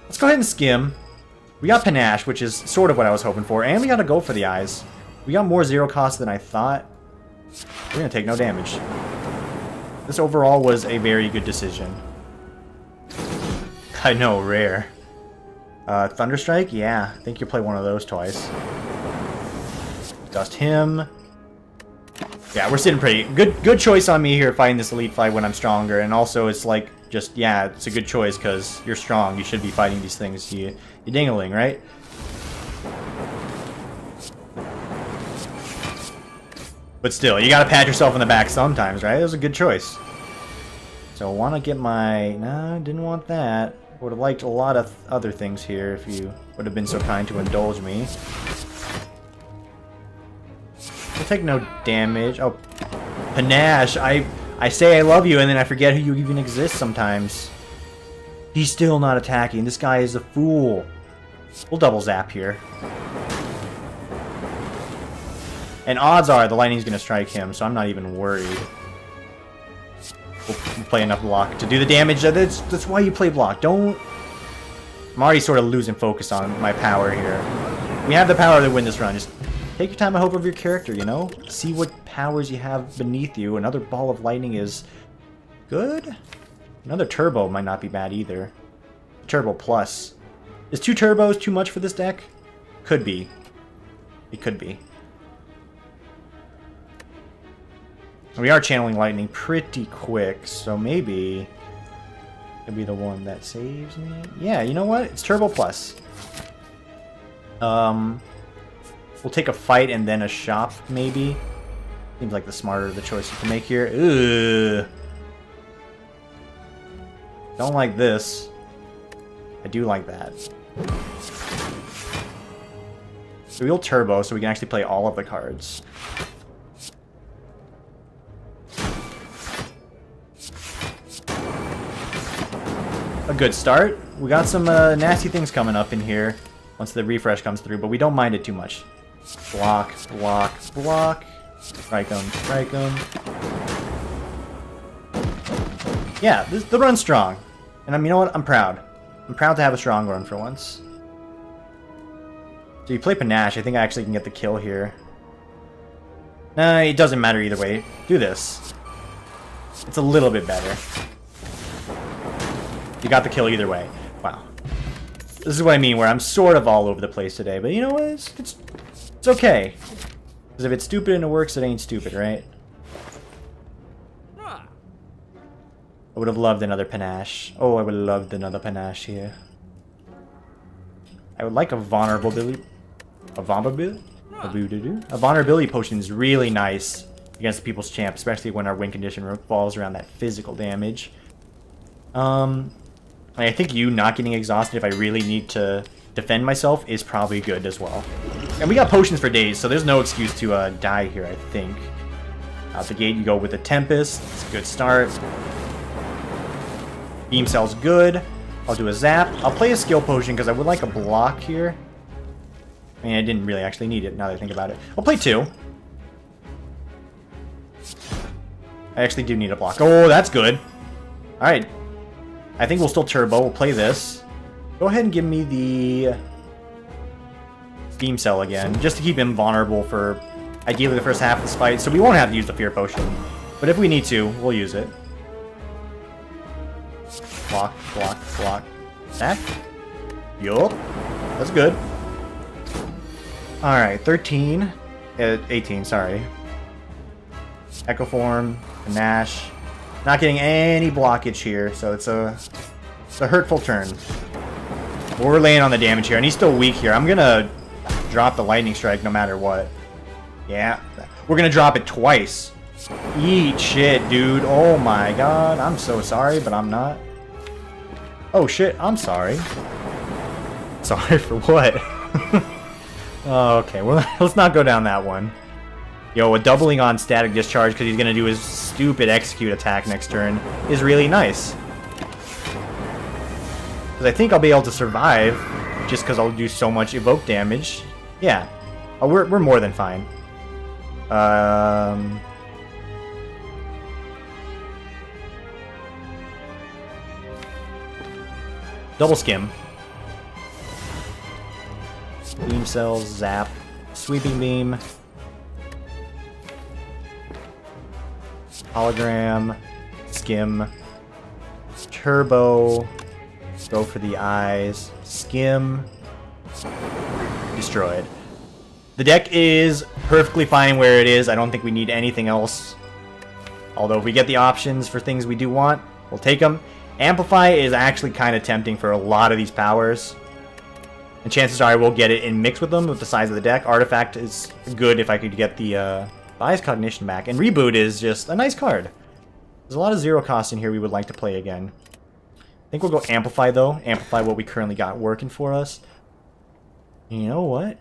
Let's go ahead and skim. We got Panache, which is sort of what I was hoping for, and we got to go for the eyes. We got more 0 cost than I thought. We're going to take no damage. This overall was a very good decision. I know, rare. Thunderstrike? Yeah, I think you play one of those twice. Dust him. Yeah, we're sitting pretty. Good choice on me here fighting this Elite fight when I'm stronger. And also, it's like, just, yeah, it's a good choice because you're strong. You should be fighting these things. You ding-a-ling, right? But still, you gotta pat yourself on the back sometimes, right? It was a good choice. So I want to get my... No, didn't want that. Would have liked a lot of other things here if you would have been so kind to indulge me. We'll take no damage. Oh, Panache. I say I love you and then I forget who you even exist sometimes. He's still not attacking. This guy is a fool. We'll double zap here. And odds are the lightning's going to strike him, so I'm not even worried. we'll play enough block to do the damage. That's why you play block. Don't... I'm already sort of losing focus on my power here. We have the power to win this run. Just take your time and hope of your character, you know? See what powers you have beneath you. Another ball of lightning is good. Another turbo might not be bad either. Turbo plus. Is 2 turbos too much for this deck? Could be. It could be. We are channeling lightning pretty quick, so maybe it'll be the one that saves me. Yeah, you know what? It's turbo plus. We'll take a fight and then a shop, maybe. Seems like the smarter the choice you can make here. Ugh. Don't like this. I do like that. So we'll turbo so we can actually play all of the cards. A good start. We got some nasty things coming up in here once the refresh comes through, but we don't mind it too much. Block, block, block. Strike them, strike them. Yeah, the run's strong. And you know what? I'm proud. I'm proud to have a strong run for once. So you play Panache. I think I actually can get the kill here. Nah, it doesn't matter either way. Do this. It's a little bit better. You got the kill either way. Wow. This is what I mean, where I'm sort of all over the place today. But you know what? It's okay. Because if it's stupid and it works, it ain't stupid, right? I would have loved another Panache. Oh, I would have loved another Panache here. I would like a vulnerability. A vulnerability? A vulnerability potion is really nice against the People's Champ, especially when our win condition revolves around that physical damage. I think you not getting exhausted if I really need to defend myself is probably good as well. And we got potions for days, so there's no excuse to die here, I think. Out the gate, you go with the Tempest. It's a good start. Beam Cell's good. I'll do a Zap. I'll play a skill potion because I would like a block here. I mean, I didn't really actually need it now that I think about it. I'll play 2. I actually do need a block. Oh, that's good. Alright. I think we'll still turbo. We'll play this. Go ahead and give me the Beam Cell again, just to keep him vulnerable for ideally the first half of this fight, so we won't have to use the Fear Potion. But if we need to, we'll use it. Block, block, block. Back. Yup. That's good. Alright, 13. 18, sorry. Echo Form, Nash. Not getting any blockage here, so it's a hurtful turn. But we're laying on the damage here, and he's still weak here. I'm gonna drop the Lightning Strike no matter what. Yeah, we're gonna drop it twice. Eat shit, dude. Oh my god. I'm so sorry, but I'm not. Oh shit, I'm sorry. Sorry for what? Oh, okay, well, let's not go down that one. Yo, a doubling on Static Discharge because he's going to do his stupid Execute attack next turn is really nice. Because I think I'll be able to survive just because I'll do so much Evoke damage. Yeah, oh, we're more than fine. Double Skim. Beam Cells, Zap, Sweeping Beam. Hologram, Skim, Turbo, go for the eyes, Skim, destroyed. The deck is perfectly fine where it is. I don't think we need anything else. Although if we get the options for things we do want, we'll take them. Amplify is actually kind of tempting for a lot of these powers. And chances are I will get it in mix with them with the size of the deck. Artifact is good if I could get the Bias Cognition back. And Reboot is just a nice card. There's a lot of 0 cost in here we would like to play again. I think we'll go Amplify, though. Amplify what we currently got working for us. And you know what?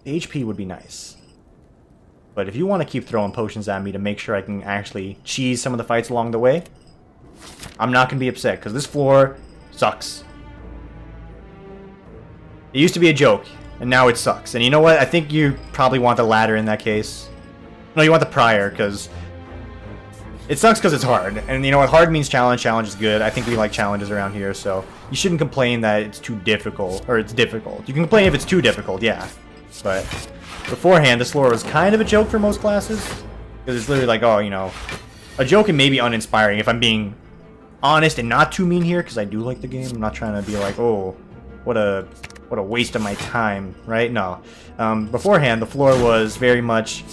HP would be nice. But if you want to keep throwing potions at me to make sure I can actually cheese some of the fights along the way, I'm not going to be upset, because this floor sucks. It used to be a joke, and now it sucks. And you know what? I think you probably want the latter in that case. No, you want the prior, because It sucks because it's hard, and you know what? Hard means challenge. Challenge is good. I think we like challenges around here, so you shouldn't complain that it's too difficult, or it's difficult. You can complain if it's too difficult, yeah. But beforehand, this floor was kind of a joke for most classes, because it's literally like, oh, you know, a joke and maybe uninspiring if I'm being honest and not too mean here, because I do like the game. I'm not trying to be like, oh, what a waste of my time, right? No. Beforehand, the floor was very much...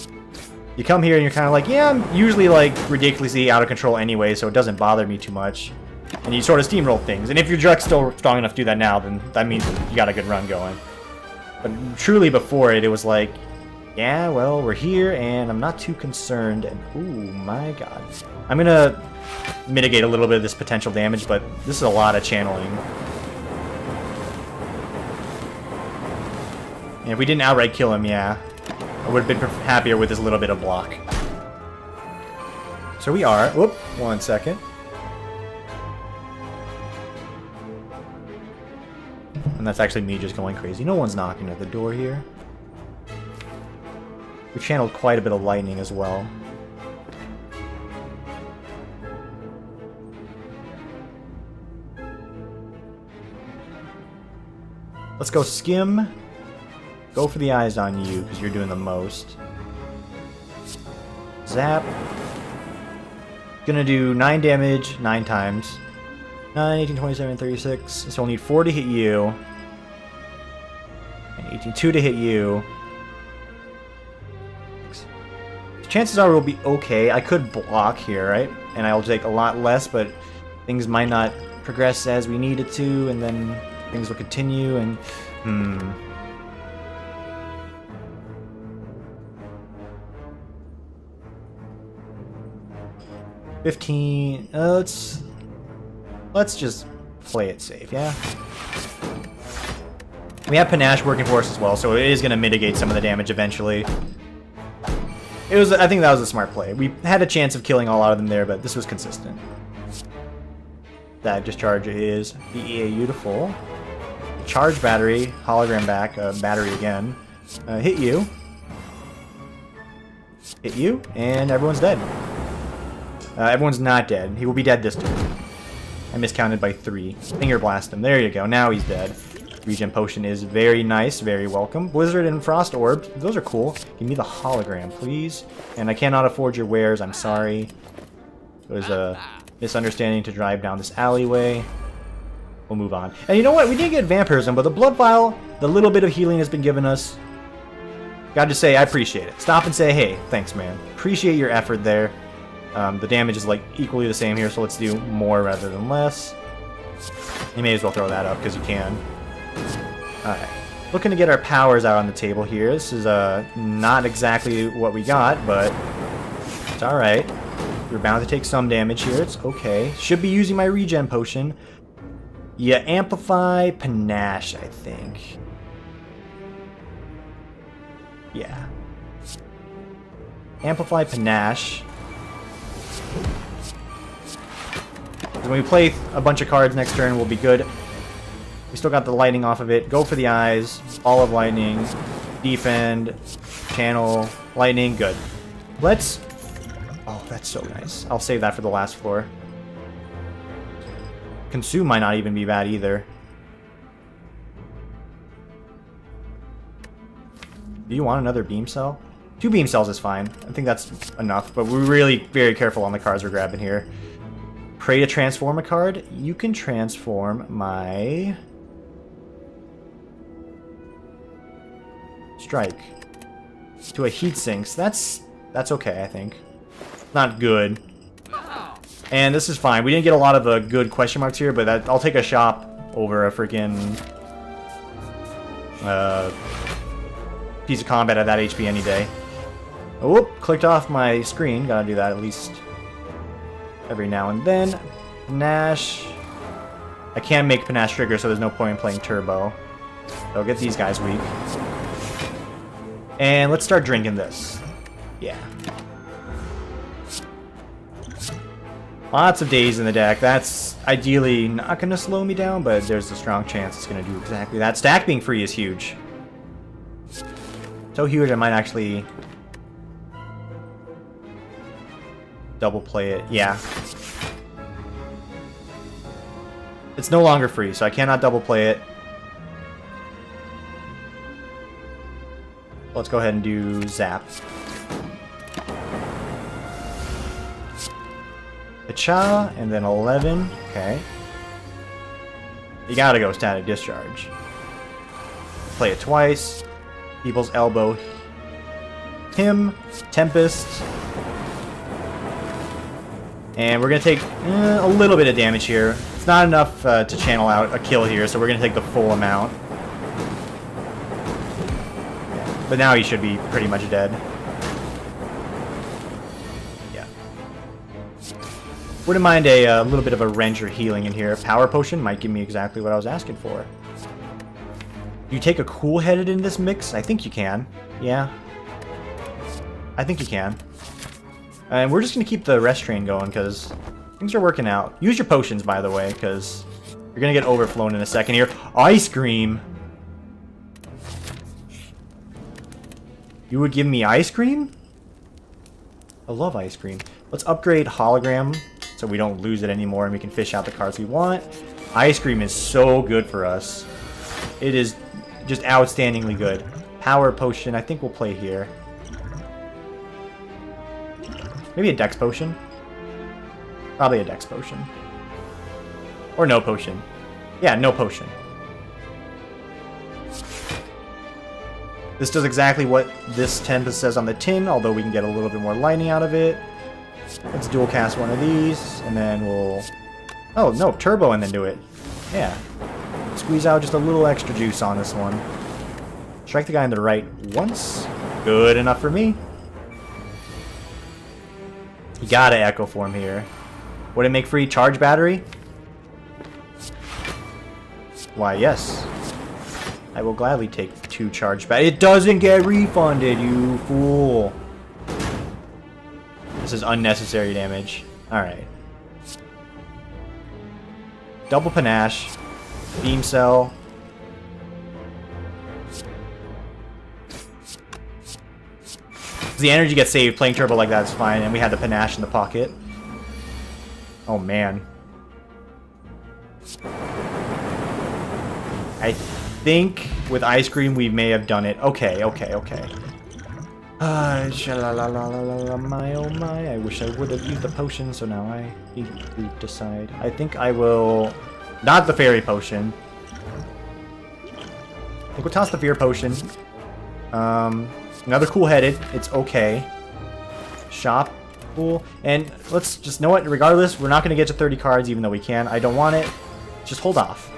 You come here and you're kind of like, yeah, I'm usually like ridiculously out of control anyway, so it doesn't bother me too much. And you sort of steamroll things. And if your Druck's still strong enough to do that now, then that means you got a good run going. But truly before it was like, yeah, well, we're here and I'm not too concerned. And ooh, my god. I'm going to mitigate a little bit of this potential damage, but this is a lot of channeling. And if we didn't outright kill him, yeah, I would have been happier with this little bit of block. So we are... Whoop, 1 second. And that's actually me just going crazy. No one's knocking at the door here. We channeled quite a bit of lightning as well. Let's go Skim. Go for the eyes on you, because you're doing the most. Zap. Gonna do 9 damage, 9 times. 9, 18, 27, 36. So I'll need 4 to hit you. And 18, 2 to hit you. Chances are we'll be okay. I could block here, right? And I'll take a lot less, but things might not progress as we need it to, and then things will continue, and... 15. Let's just play it safe, yeah? We have Panache working for us as well, so it is going to mitigate some of the damage eventually. I think that was a smart play. We had a chance of killing a lot of them there, but this was consistent. That discharge is beautiful. Charge battery, hologram back, battery again. Hit you. Hit you, and everyone's dead. Everyone's not dead. He will be dead this turn. I miscounted by 3. Finger blast him. There you go. Now he's dead. Regen potion is very nice, very welcome. Blizzard and Frost Orb, those are cool. Give me the hologram, please. And I cannot afford your wares, I'm sorry. It was a misunderstanding to drive down this alleyway. We'll move on. And you know what? We didn't get Vampirism, but the Blood Vial, the little bit of healing has been given us. Gotta just say, I appreciate it. Stop and say, hey, thanks, man. Appreciate your effort there. The damage is like equally the same here, so let's do more rather than less. You may as well throw that up, because you can. Alright. Looking to get our powers out on the table here. This is not exactly what we got, but it's alright. We're bound to take some damage here. It's okay. Should be using my regen potion. Yeah, Amplify Panache, I think. Yeah. Amplify Panache. When we play a bunch of cards next turn, we'll be good. We still got the lightning off of it. Go for the eyes. Ball of lightning. Defend. Channel. Lightning. Good. Let's... Oh, that's so nice. I'll save that for the last floor. Consume might not even be bad either. Do you want another beam cell? 2 beam cells is fine. I think that's enough, but we're really very careful on the cards we're grabbing here. Pray to transform a card. You can transform my... Strike. To a heat sinks. That's okay, I think. Not good. And this is fine. We didn't get a lot of good question marks here, but I'll take a shop over a freaking piece of combat at that HP any day. Oh, whoop, clicked off my screen. Gotta do that at least every now and then. Panache. I can't make Panache trigger, so there's no point in playing Turbo. So get these guys weak. And let's start drinking this. Yeah. Lots of days in the deck. That's ideally not going to slow me down, but there's a strong chance it's going to do exactly that. Stack being free is huge. So huge I might actually... double play it. Yeah. It's no longer free, so I cannot double play it. Let's go ahead and do zap. Cha, and then 11. Okay. You gotta go static discharge. Play it twice. People's elbow. Him. Tempest. And we're gonna take a little bit of damage here. It's not enough to channel out a kill here, so we're gonna take the full amount. Yeah. But now he should be pretty much dead. Wouldn't mind a little bit of a wrench or healing in here. Power potion might give me exactly what I was asking for. Do you take a cool-headed in this mix? I think you can. Yeah. I think you can. And we're just going to keep the rest train going because things are working out. Use your potions, by the way, because you're going to get overflown in a second here. Ice cream! You would give me ice cream? I love ice cream. Let's upgrade hologram so we don't lose it anymore and we can fish out the cards we want. Ice cream is so good for us. It is just outstandingly good. Power potion, I think we'll play here. Maybe a dex potion? Probably a dex potion. Or no potion. Yeah, no potion. This does exactly what this Tempest says on the tin, although we can get a little bit more lightning out of it. Let's dual cast one of these, and then we'll... Oh, no, turbo and then do it. Yeah. Squeeze out just a little extra juice on this one. Strike the guy on the right once. Good enough for me. You gotta Echo Form here. Would it make free charge battery? Why, yes. I will gladly take 2 charge battery. It doesn't get refunded, you fool. This is unnecessary damage. Alright. Double panache. Beam cell. The energy gets saved. Playing turbo like that is fine. And we had the panache in the pocket. Oh, man. I think with ice cream we may have done it. Okay, okay, okay. My oh my. I wish I would have used the potion, so now I need to decide. I think I will... Not the fairy potion. I think we'll toss the fear potion. Another cool-headed. It's okay. Shop. Cool. And let's just know what. Regardless, we're not going to get to 30 cards, even though we can. I don't want it. Just hold off.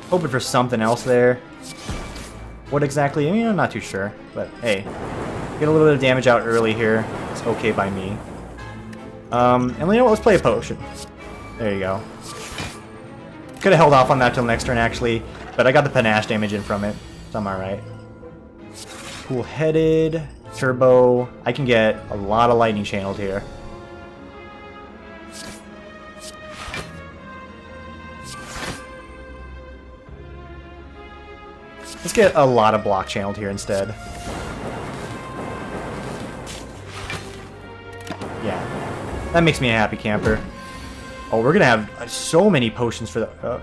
Hoping for something else there. What exactly? I mean, I'm not too sure. But hey, get a little bit of damage out early here. It's okay by me. And you know what? Let's play a potion. There you go. Could have held off on that till next turn, actually. But I got the panache damage in from it. So I'm alright. Cool-headed. Turbo. I can get a lot of lightning channeled here. Let's get a lot of block channeled here instead. Yeah. That makes me a happy camper. Oh, we're gonna have so many potions for the...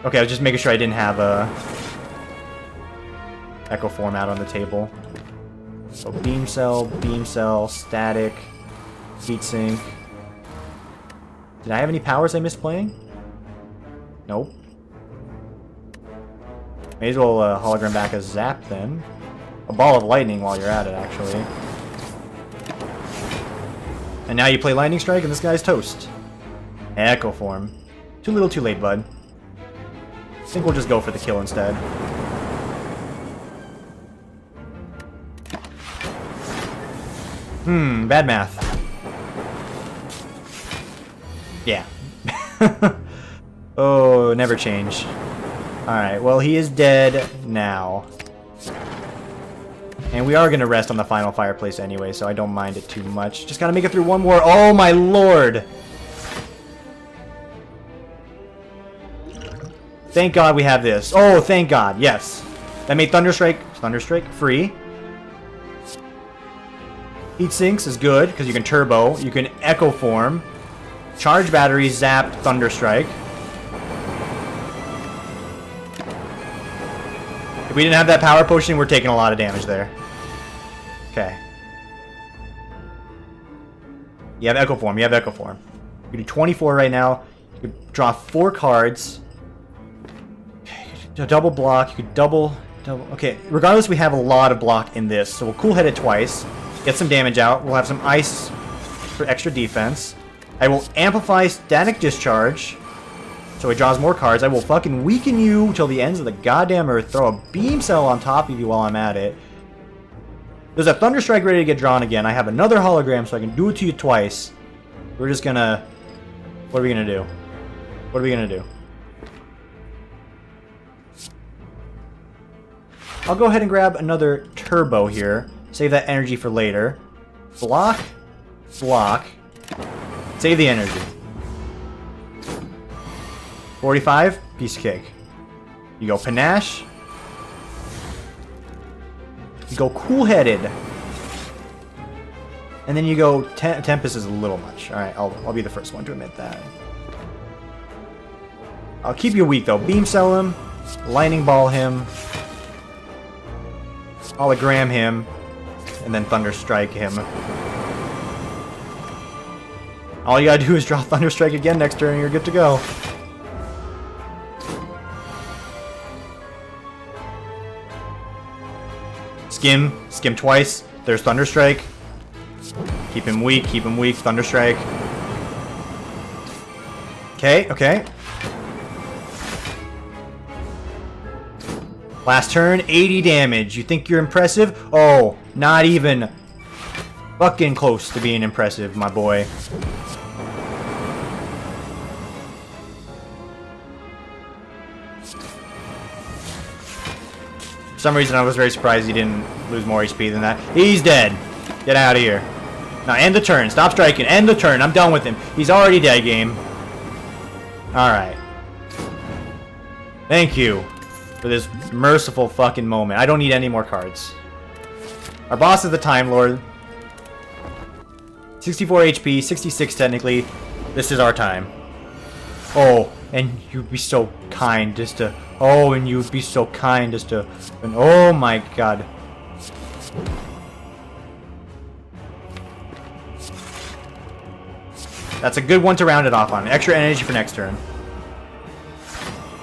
Okay, I was just making sure I didn't have a... Echo Form out on the table. So beam cell, static, heat sink. Did I have any powers I missed playing? Nope. May as well hologram back a zap then. A ball of lightning while you're at it, actually. And now you play lightning strike and this guy's toast. Echo Form. Too little too late, bud. I think we'll just go for the kill instead. Bad math. Yeah. Oh, never change. Alright, well, he is dead now. And we are going to rest on the final fireplace anyway, so I don't mind it too much. Just got to make it through one more. Oh, my lord! Thank God we have this. Oh, thank God. Yes. That made Thunderstrike free. Heat Sinks is good because you can turbo. You can Echo Form. Charge Battery, Zap, Thunderstrike. If we didn't have that Power Potion, we're taking a lot of damage there. Okay. You have Echo Form. You have Echo Form. You can do 24 right now. You could draw 4 cards. Okay, you could double block. You could double. Okay, regardless, we have a lot of block in this. So we'll Cool Head it twice. Get some damage out. We'll have some Ice for extra defense. I will Amplify Static Discharge. So he draws more cards. I will fucking weaken you till the ends of the goddamn earth. Throw a Beam Cell on top of you while I'm at it. There's a Thunderstrike ready to get drawn again. I have another hologram so I can do it to you twice. We're just gonna... What are we gonna do? What are we gonna do? I'll go ahead and grab another Turbo here. Save that energy for later. Block. Block. Save the energy. 45. Piece of cake. You go Panache. You go Cool-Headed. And then you go... Tempest is a little much. Alright, I'll be the first one to admit that. I'll keep you weak, though. Beam Cell him. Lightning Ball him. Hologram him. And then Thunderstrike him. All you gotta do is draw Thunderstrike again next turn and you're good to go. Skim twice. There's Thunderstrike. Keep him weak, Thunderstrike. Okay. Last turn, 80 damage. You think you're impressive? Oh, not even fucking close to being impressive, my boy. For some reason, I was very surprised he didn't lose more HP than that. He's dead. Get out of here. Now, end the turn. Stop striking. End the turn. I'm done with him. He's already dead, game. Alright. Thank you for this merciful fucking moment. I don't need any more cards. Our boss is the Time Lord. 64 HP, 66 technically. This is our time. Oh, and you'd be so kind just to... Oh, and you'd be so kind just to... And oh my god. That's a good one to round it off on. Extra energy for next turn.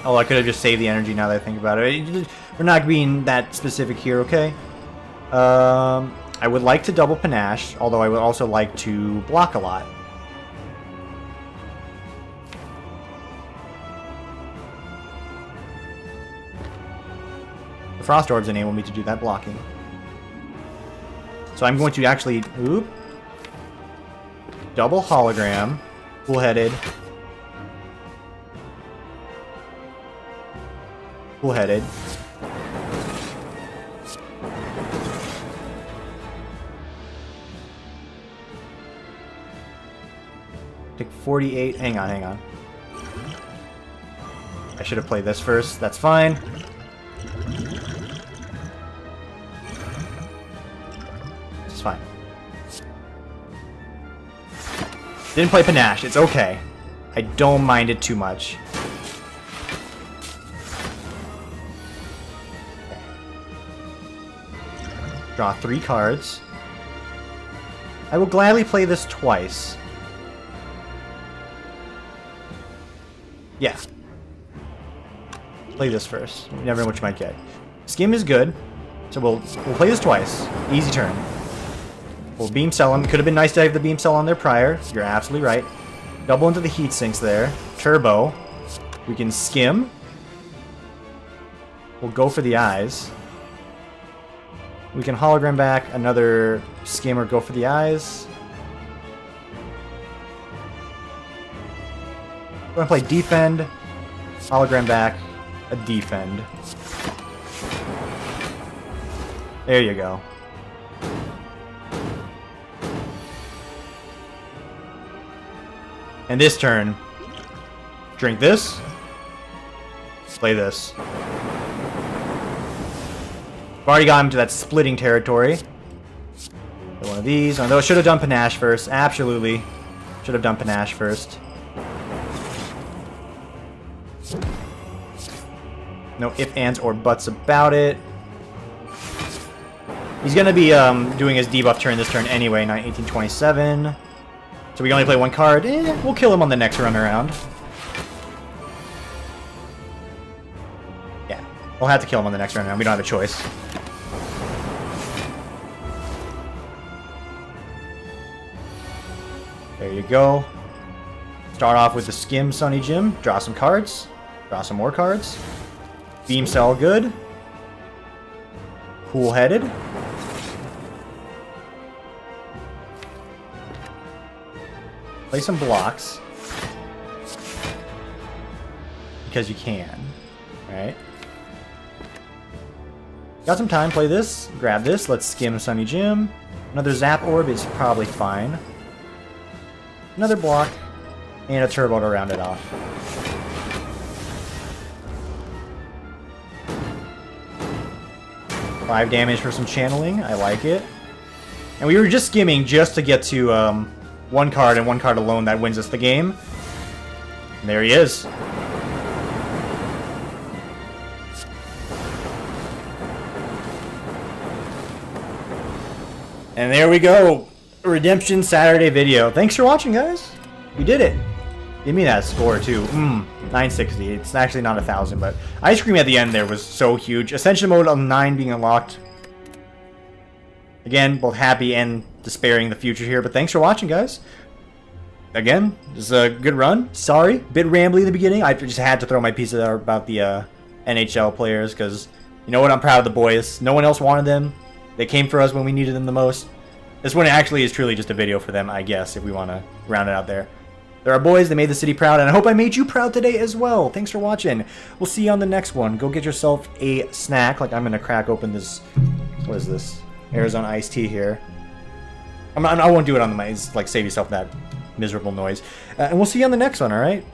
Oh, I could have just saved the energy now that I think about it. We're not being that specific here, okay? I would like to double Panache, although I would also like to block a lot. The Frost Orbs enable me to do that blocking. So I'm going to actually... Oop. Double Hologram. Cool-Headed. Cool-Headed. Take 48. Hang on. I should have played this first. That's fine. It's fine. Didn't play Panache. It's okay. I don't mind it too much. Draw 3 cards. I will gladly play this twice. Yeah. Play this first. You never know what you might get. Skim is good, so we'll play this twice. Easy turn. We'll Beam Cell him. Could have been nice to have the Beam Cell on there prior. You're absolutely right. Double into the Heat Sinks there. Turbo. We can Skim. We'll go for the eyes. We can Hologram back another Skim or go for the eyes. We're going to play Defend. Hologram back. A Defend. There you go. And this turn, drink this. Play this. We've already got him to that splitting territory. One of these. One of those. Should have done Panache first. Absolutely. Should have done Panache first. No ifs, ands, or buts about it. He's going to be doing his debuff turn this turn anyway, 1827. So we can only play one card. We'll kill him on the next run around. Yeah, we'll have to kill him on the next run around. We don't have a choice. There you go. Start off with the Skim Sunny Jim. Draw some cards. Draw some more cards. Beam Cell good. Cool-headed. Play some blocks. Because you can. Alright. Got some time, play this. Grab this. Let's Skim Sunny Jim. Another Zap Orb is probably fine. Another block. And a Turbo to round it off. Five damage for some channeling. I like it. And we were just skimming just to get to one card and one card alone that wins us the game. And there he is. And there we go. Redemption Saturday video. Thanks for watching, guys. We did it. Give me that score, too. 960. It's actually not 1,000, but Ice Cream at the end there was so huge. Ascension mode on 9 being unlocked. Again, both happy and despairing the future here, but thanks for watching, guys. Again, this is a good run. Sorry, bit rambly in the beginning. I just had to throw my piece out about the NHL players, because you know what? I'm proud of the boys. No one else wanted them. They came for us when we needed them the most. This one actually is truly just a video for them, I guess, if we want to round it out there. They're our boys. They made the city proud, and I hope I made you proud today as well. Thanks for watching. We'll see you on the next one. Go get yourself a snack. Like, I'm going to crack open this... What is this? Arizona iced tea here. I won't do it on the mic. Like, save yourself that miserable noise. And we'll see you on the next one, all right?